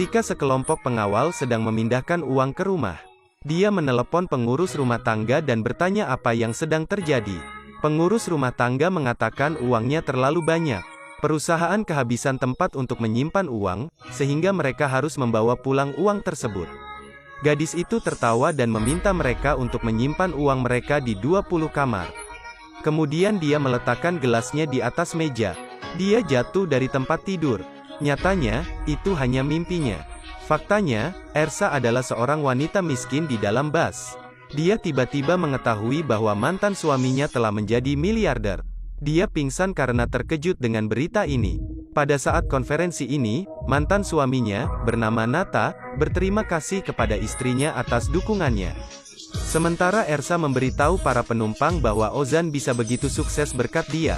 Ketika sekelompok pengawal sedang memindahkan uang ke rumah, dia menelepon pengurus rumah tangga dan bertanya apa yang sedang terjadi. Pengurus rumah tangga mengatakan uangnya terlalu banyak. Perusahaan kehabisan tempat untuk menyimpan uang, sehingga mereka harus membawa pulang uang tersebut. Gadis itu tertawa dan meminta mereka untuk menyimpan uang mereka di 20 kamar. Kemudian dia meletakkan gelasnya di atas meja. Dia jatuh dari tempat tidur. Nyatanya, itu hanya mimpinya. Faktanya, Ersa adalah seorang wanita miskin di dalam bus. Dia tiba-tiba mengetahui bahwa mantan suaminya telah menjadi miliarder. Dia pingsan karena terkejut dengan berita ini. Pada saat konferensi ini, mantan suaminya, bernama Nata, berterima kasih kepada istrinya atas dukungannya. Sementara Ersa memberitahu para penumpang bahwa Ozan bisa begitu sukses berkat dia.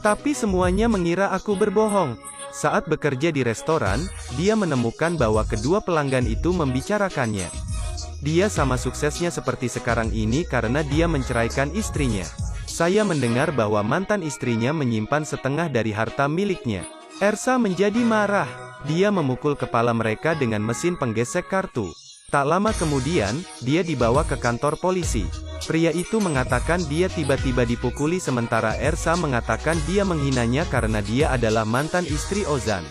Tapi semuanya mengira aku berbohong. Saat bekerja di restoran, dia menemukan bahwa kedua pelanggan itu membicarakannya. Dia sama suksesnya seperti sekarang ini karena dia menceraikan istrinya. Saya mendengar bahwa mantan istrinya menyimpan setengah dari harta miliknya. Ersa menjadi marah. Dia memukul kepala mereka dengan mesin penggesek kartu. Tak lama kemudian, dia dibawa ke kantor polisi. Pria itu mengatakan dia tiba-tiba dipukuli sementara Ersa mengatakan dia menghinanya karena dia adalah mantan istri Ozan.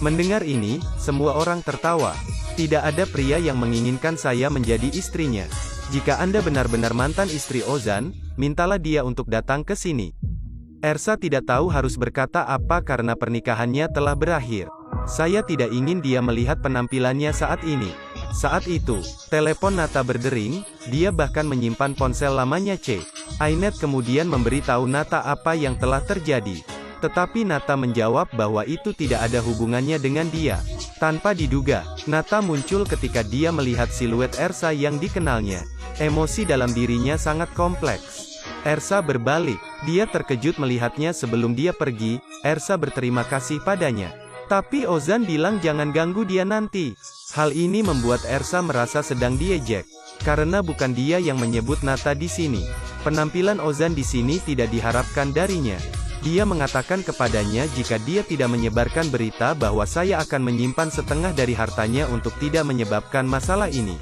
Mendengar ini, semua orang tertawa. Tidak ada pria yang menginginkan saya menjadi istrinya. Jika Anda benar-benar mantan istri Ozan, mintalah dia untuk datang ke sini. Ersa tidak tahu harus berkata apa karena pernikahannya telah berakhir. Saya tidak ingin dia melihat penampilannya saat ini. Saat itu, telepon Nata berdering, dia bahkan menyimpan ponsel lamanya C. Ainet kemudian memberitahu Nata apa yang telah terjadi. Tetapi Nata menjawab bahwa itu tidak ada hubungannya dengan dia. Tanpa diduga, Nata muncul ketika dia melihat siluet Ersa yang dikenalnya. Emosi dalam dirinya sangat kompleks. Ersa berbalik, dia terkejut melihatnya sebelum dia pergi. Ersa berterima kasih padanya. Tapi Ozan bilang jangan ganggu dia nanti. Hal ini membuat Ersa merasa sedang diejek, karena bukan dia yang menyebut Nata di sini. Penampilan Ozan di sini tidak diharapkan darinya. Dia mengatakan kepadanya jika dia tidak menyebarkan berita bahwa saya akan menyimpan setengah dari hartanya untuk tidak menyebabkan masalah ini.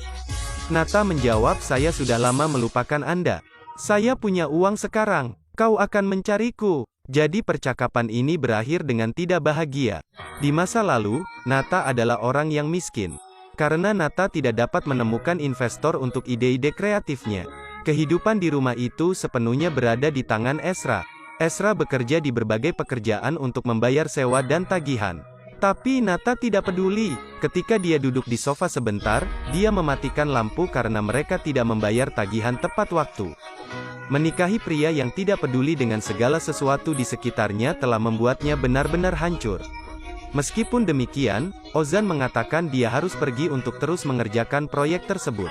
Nata menjawab, saya sudah lama melupakan Anda. Saya punya uang sekarang, kau akan mencariku. Jadi percakapan ini berakhir dengan tidak bahagia. Di masa lalu, Nata adalah orang yang miskin. Karena Nata tidak dapat menemukan investor untuk ide-ide kreatifnya. Kehidupan di rumah itu sepenuhnya berada di tangan Esra. Esra bekerja di berbagai pekerjaan untuk membayar sewa dan tagihan. Tapi Nata tidak peduli. Ketika dia duduk di sofa sebentar, dia mematikan lampu karena mereka tidak membayar tagihan tepat waktu. Menikahi pria yang tidak peduli dengan segala sesuatu di sekitarnya telah membuatnya benar-benar hancur. Meskipun demikian, Ozan mengatakan dia harus pergi untuk terus mengerjakan proyek tersebut.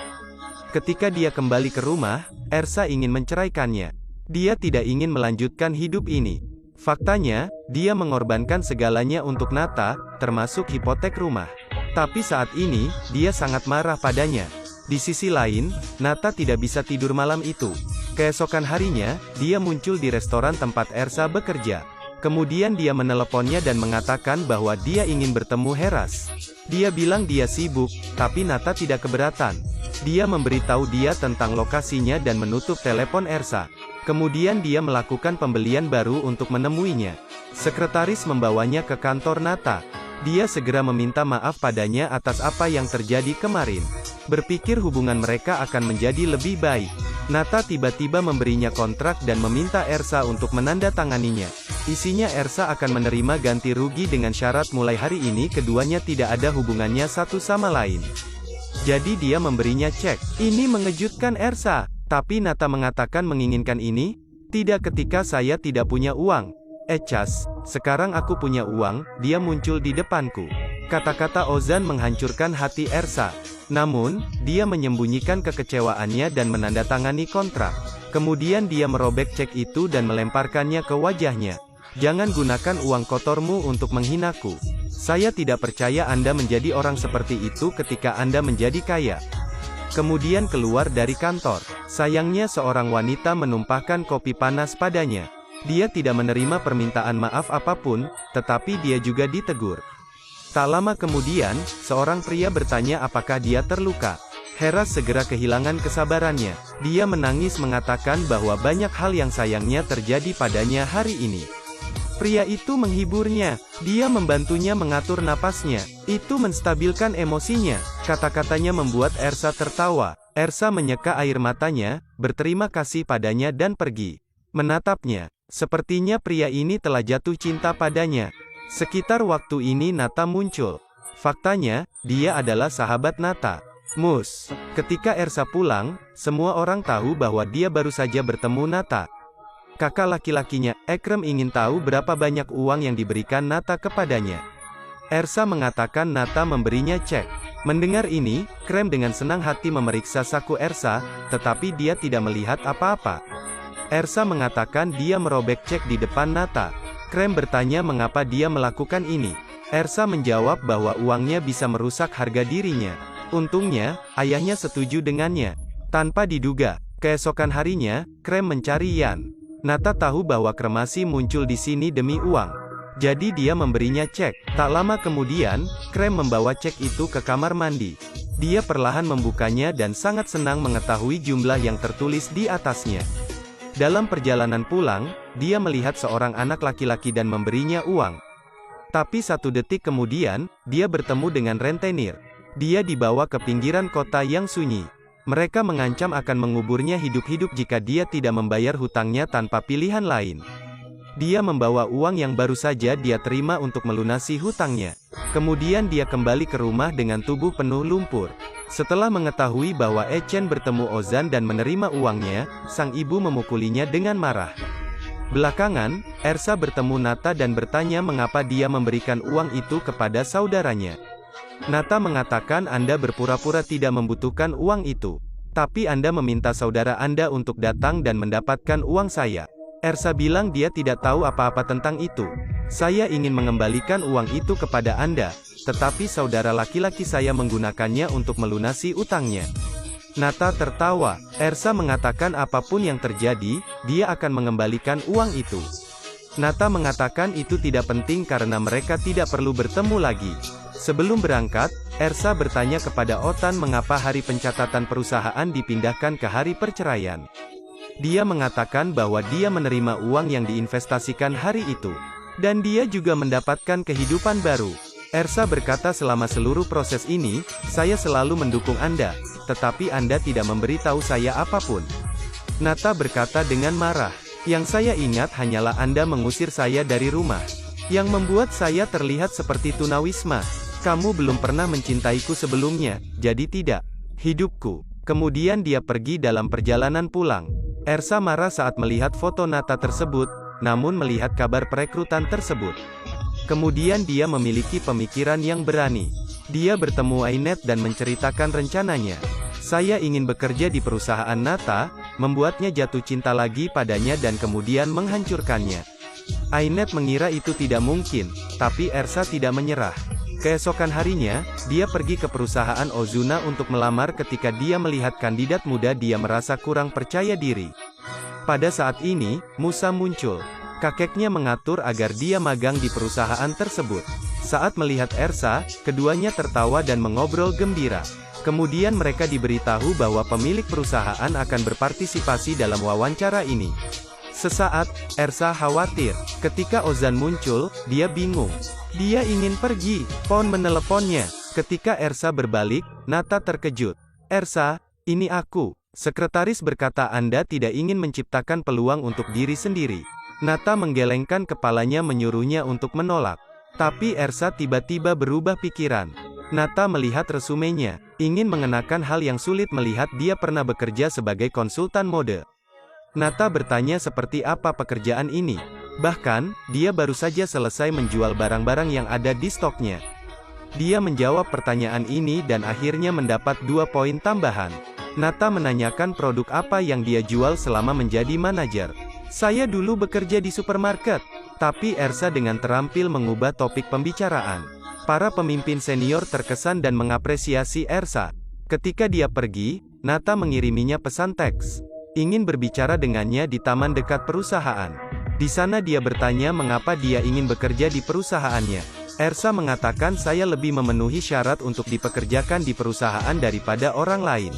Ketika dia kembali ke rumah, Ersa ingin menceraikannya. Dia tidak ingin melanjutkan hidup ini. Faktanya, dia mengorbankan segalanya untuk Nata, termasuk hipotek rumah. Tapi saat ini, dia sangat marah padanya. Di sisi lain, Nata tidak bisa tidur malam itu. Keesokan harinya, dia muncul di restoran tempat Ersa bekerja. Kemudian dia meneleponnya dan mengatakan bahwa dia ingin bertemu Heras. Dia bilang dia sibuk, tapi Nata tidak keberatan. Dia memberitahu dia tentang lokasinya dan menutup telepon Ersa. Kemudian dia melakukan pembelian baru untuk menemuinya. Sekretaris membawanya ke kantor Nata. Dia segera meminta maaf padanya atas apa yang terjadi kemarin. Berpikir hubungan mereka akan menjadi lebih baik. Nata tiba-tiba memberinya kontrak dan meminta Ersa untuk menandatanganinya. Isinya Ersa akan menerima ganti rugi dengan syarat mulai hari ini keduanya tidak ada hubungannya satu sama lain. Jadi dia memberinya cek. Ini mengejutkan Ersa. Tapi Nata mengatakan menginginkan ini. Tidak, ketika saya tidak punya uang. Echas, sekarang aku punya uang. Dia muncul di depanku. Kata-kata Ozan menghancurkan hati Ersa. Namun, dia menyembunyikan kekecewaannya dan menandatangani kontrak. Kemudian dia merobek cek itu dan melemparkannya ke wajahnya. Jangan gunakan uang kotormu untuk menghinaku. Saya tidak percaya Anda menjadi orang seperti itu ketika Anda menjadi kaya. Kemudian keluar dari kantor. Sayangnya seorang wanita menumpahkan kopi panas padanya. Dia tidak menerima permintaan maaf apapun, tetapi dia juga ditegur. Tak lama kemudian, seorang pria bertanya apakah dia terluka. Heras segera kehilangan kesabarannya. Dia menangis mengatakan bahwa banyak hal yang sayangnya terjadi padanya hari ini. Pria itu menghiburnya. Dia membantunya mengatur napasnya. Itu menstabilkan emosinya. Kata-katanya membuat Ersa tertawa. Ersa menyeka air matanya, berterima kasih padanya dan pergi. Menatapnya. Sepertinya pria ini telah jatuh cinta padanya. Sekitar waktu ini Nata muncul. Faktanya, dia adalah sahabat Nata. Ketika Ersa pulang, semua orang tahu bahwa dia baru saja bertemu Nata. Kakak laki-lakinya, Ekrem ingin tahu berapa banyak uang yang diberikan Nata kepadanya. Ersa mengatakan Nata memberinya cek. Mendengar ini, Krem dengan senang hati memeriksa saku Ersa, tetapi dia tidak melihat apa-apa. Ersa mengatakan dia merobek cek di depan Nata. Krem bertanya mengapa dia melakukan ini. Ersa menjawab bahwa uangnya bisa merusak harga dirinya. Untungnya, ayahnya setuju dengannya. Tanpa diduga, keesokan harinya, Krem mencari Yan. Nata tahu bahwa kremasi muncul di sini demi uang. Jadi dia memberinya cek. Tak lama kemudian, Krem membawa cek itu ke kamar mandi. Dia perlahan membukanya dan sangat senang mengetahui jumlah yang tertulis di atasnya. Dalam perjalanan pulang, dia melihat seorang anak laki-laki dan memberinya uang. Tapi 1 detik kemudian, dia bertemu dengan rentenir. Dia dibawa ke pinggiran kota yang sunyi. Mereka mengancam akan menguburnya hidup-hidup jika dia tidak membayar hutangnya tanpa pilihan lain. Dia membawa uang yang baru saja dia terima untuk melunasi hutangnya. Kemudian dia kembali ke rumah dengan tubuh penuh lumpur. Setelah mengetahui bahwa Echen bertemu Ozan dan menerima uangnya, sang ibu memukulinya dengan marah. Belakangan, Ersa bertemu Nata dan bertanya mengapa dia memberikan uang itu kepada saudaranya. Nata mengatakan Anda berpura-pura tidak membutuhkan uang itu. Tapi Anda meminta saudara Anda untuk datang dan mendapatkan uang saya. Ersa bilang dia tidak tahu apa-apa tentang itu. Saya ingin mengembalikan uang itu kepada Anda, tetapi saudara laki-laki saya menggunakannya untuk melunasi utangnya. Nata tertawa. Ersa mengatakan apapun yang terjadi, dia akan mengembalikan uang itu. Nata mengatakan itu tidak penting karena mereka tidak perlu bertemu lagi. Sebelum berangkat, Ersa bertanya kepada Otan mengapa hari pencatatan perusahaan dipindahkan ke hari perceraian. Dia mengatakan bahwa dia menerima uang yang diinvestasikan hari itu. Dan dia juga mendapatkan kehidupan baru. Ersa berkata selama seluruh proses ini, saya selalu mendukung Anda, tetapi Anda tidak memberitahu saya apapun. Nata berkata dengan marah, yang saya ingat hanyalah Anda mengusir saya dari rumah. Yang membuat saya terlihat seperti tunawisma. Kamu belum pernah mencintaiku sebelumnya, jadi tidak. Hidupku. Kemudian dia pergi dalam perjalanan pulang. Ersa marah saat melihat foto Nata tersebut, namun melihat kabar perekrutan tersebut. Kemudian dia memiliki pemikiran yang berani. Dia bertemu Ainet dan menceritakan rencananya. Saya ingin bekerja di perusahaan Nata, membuatnya jatuh cinta lagi padanya dan kemudian menghancurkannya. Ainet mengira itu tidak mungkin, tapi Ersa tidak menyerah. Keesokan harinya, dia pergi ke perusahaan Ozuna untuk melamar. Ketika dia melihat kandidat muda dia merasa kurang percaya diri. Pada saat ini, Musa muncul. Kakeknya mengatur agar dia magang di perusahaan tersebut. Saat melihat Ersa, keduanya tertawa dan mengobrol gembira. Kemudian mereka diberitahu bahwa pemilik perusahaan akan berpartisipasi dalam wawancara ini. Sesaat, Ersa khawatir. Ketika Ozan muncul, dia bingung. Dia ingin pergi. Pon meneleponnya. Ketika Ersa berbalik, Nata terkejut. Ersa, ini aku. Sekretaris berkata Anda tidak ingin menciptakan peluang untuk diri sendiri. Nata menggelengkan kepalanya menyuruhnya untuk menolak. Tapi Ersa tiba-tiba berubah pikiran. Nata melihat resumenya. Ingin mengenakan hal yang sulit melihat dia pernah bekerja sebagai konsultan mode. Nata bertanya seperti apa pekerjaan ini. Bahkan, dia baru saja selesai menjual barang-barang yang ada di stoknya. Dia menjawab pertanyaan ini dan akhirnya mendapat 2 poin tambahan. Nata menanyakan produk apa yang dia jual selama menjadi manajer. Saya dulu bekerja di supermarket. Tapi Ersa dengan terampil mengubah topik pembicaraan. Para pemimpin senior terkesan dan mengapresiasi Ersa. Ketika dia pergi, Nata mengiriminya pesan teks. Ingin berbicara dengannya di taman dekat perusahaan. Di sana dia bertanya mengapa dia ingin bekerja di perusahaannya. Ersa mengatakan saya lebih memenuhi syarat untuk dipekerjakan di perusahaan daripada orang lain.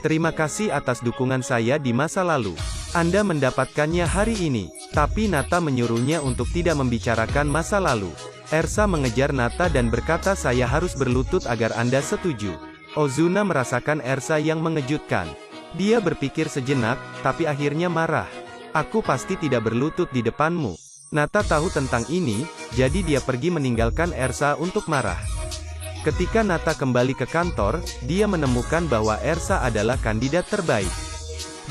Terima kasih atas dukungan saya di masa lalu. Anda mendapatkannya hari ini. Tapi Nata menyuruhnya untuk tidak membicarakan masa lalu. Ersa mengejar Nata dan berkata saya harus berlutut agar Anda setuju. Ozuna merasakan Ersa yang mengejutkan. Dia berpikir sejenak, tapi akhirnya marah. Aku pasti tidak berlutut di depanmu. Nata tahu tentang ini, jadi dia pergi meninggalkan Ersa untuk marah. Ketika Nata kembali ke kantor, dia menemukan bahwa Ersa adalah kandidat terbaik.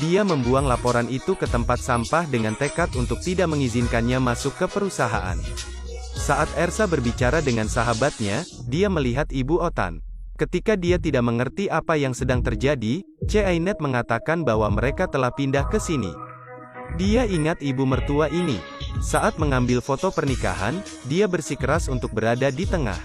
Dia membuang laporan itu ke tempat sampah dengan tekad untuk tidak mengizinkannya masuk ke perusahaan. Saat Ersa berbicara dengan sahabatnya, dia melihat Ibu Otan. Ketika dia tidak mengerti apa yang sedang terjadi, Ainet mengatakan bahwa mereka telah pindah ke sini. Dia ingat ibu mertua ini. Saat mengambil foto pernikahan, dia bersikeras untuk berada di tengah.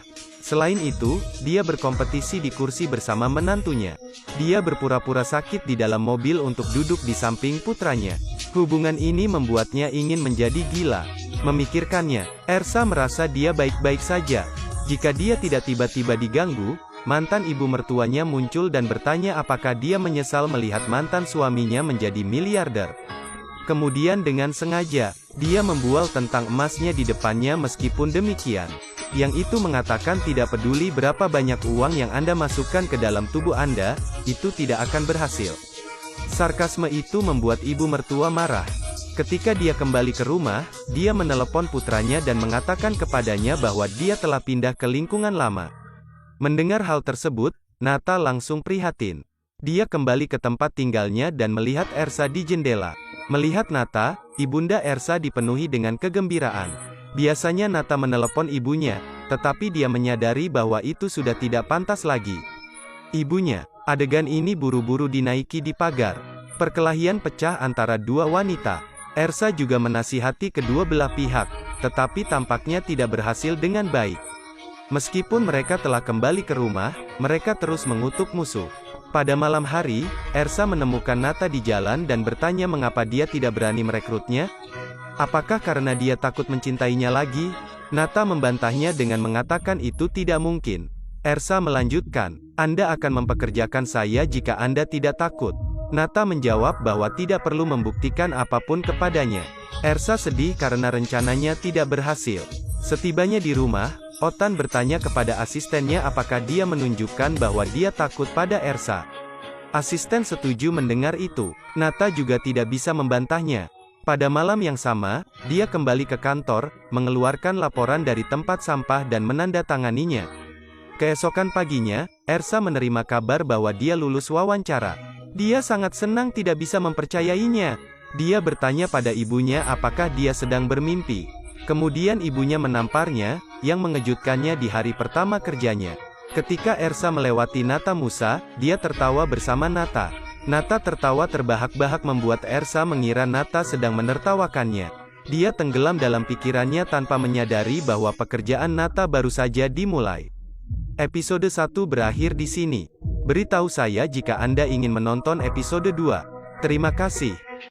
Selain itu, dia berkompetisi di kursi bersama menantunya. Dia berpura-pura sakit di dalam mobil untuk duduk di samping putranya. Hubungan ini membuatnya ingin menjadi gila. Memikirkannya, Ersa merasa dia baik-baik saja. Jika dia tidak tiba-tiba diganggu, mantan ibu mertuanya muncul dan bertanya apakah dia menyesal melihat mantan suaminya menjadi miliarder. Kemudian dengan sengaja, dia membual tentang emasnya di depannya meskipun demikian. Yang itu mengatakan tidak peduli berapa banyak uang yang Anda masukkan ke dalam tubuh Anda, itu tidak akan berhasil. Sarkasme itu membuat ibu mertua marah. Ketika dia kembali ke rumah, dia menelepon putranya dan mengatakan kepadanya bahwa dia telah pindah ke lingkungan lama. Mendengar hal tersebut, Nata langsung prihatin. Dia kembali ke tempat tinggalnya dan melihat Ersa di jendela. Melihat Nata, ibunda Ersa dipenuhi dengan kegembiraan. Biasanya Nata menelepon ibunya, tetapi dia menyadari bahwa itu sudah tidak pantas lagi. Ibunya, adegan ini buru-buru dinaiki di pagar. Perkelahian pecah antara dua wanita. Ersa juga menasihati kedua belah pihak, tetapi tampaknya tidak berhasil dengan baik. Meskipun mereka telah kembali ke rumah, mereka terus mengutuk musuh. Pada malam hari, Ersa menemukan Nata di jalan dan bertanya mengapa dia tidak berani merekrutnya. Apakah karena dia takut mencintainya lagi? Nata membantahnya dengan mengatakan itu tidak mungkin. Ersa melanjutkan, Anda akan mempekerjakan saya jika Anda tidak takut. Nata menjawab bahwa tidak perlu membuktikan apapun kepadanya. Ersa sedih karena rencananya tidak berhasil. Setibanya di rumah, Otan bertanya kepada asistennya apakah dia menunjukkan bahwa dia takut pada Ersa. Asisten setuju mendengar itu. Nata juga tidak bisa membantahnya. Pada malam yang sama, dia kembali ke kantor, mengeluarkan laporan dari tempat sampah dan menandatanganinya. Keesokan paginya, Ersa menerima kabar bahwa dia lulus wawancara. Dia sangat senang tidak bisa mempercayainya. Dia bertanya pada ibunya apakah dia sedang bermimpi. Kemudian ibunya menamparnya, yang mengejutkannya di hari pertama kerjanya. Ketika Ersa melewati Nata Musa, dia tertawa bersama Nata. Nata tertawa terbahak-bahak membuat Ersa mengira Nata sedang menertawakannya. Dia tenggelam dalam pikirannya tanpa menyadari bahwa pekerjaan Nata baru saja dimulai. Episode 1 berakhir di sini. Beritahu saya jika Anda ingin menonton episode 2. Terima kasih.